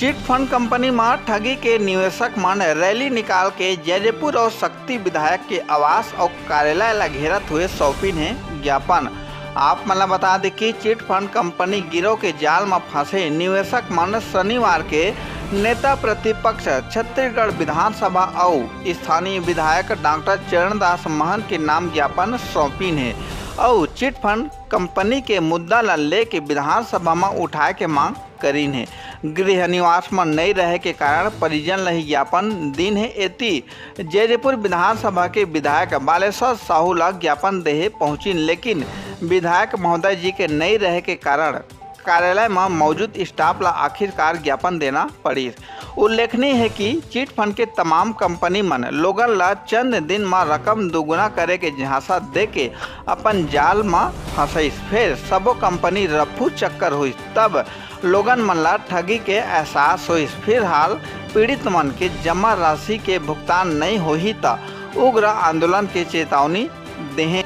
Chit fund company में ठगी के निवेशक मन रैली निकाल के जयदेपुर और शक्ति विधायक के आवास और कार्यालय ला घेरत हुए सौंपिन है ज्ञापन। आप मतलब बता दें कि चिट फंड कंपनी गिरोह के जाल में फंसे निवेशक मन शनिवार के नेता प्रतिपक्ष छत्तीसगढ़ विधानसभा और स्थानीय विधायक डॉक्टर चरणदास महंत के नाम ज्ञापन सौंपिन है और चिट फंड कंपनी के मुद्दा ला लेके विधानसभा में उठाए के मांग करीन है। गृह निवास में नहीं रहे के कारण परिजन लही ज्ञापन दिन है। एति जयदेपुर विधानसभा के विधायक बालेश्वर साहू ला ज्ञापन देहे पहुंचिन, लेकिन विधायक महोदय जी के नहीं रहे के कारण कार्यालय में मौजूद स्टाफ ला आखिरकार ज्ञापन देना पड़ी। उल्लेखनीय है कि चिट फंड के तमाम कंपनी मन लोगन ला चंद दिन में रकम दोगुना करे के झांसा दे के अपन जाल में फंसइस। फिर सबो कंपनी रफू चक्कर हुई, तब लोगन मन ला ठगी के एहसास हुई। फिलहाल पीड़ित मन के जमा राशि के भुगतान नहीं होही त उग्र आंदोलन के चेतावनी देहे।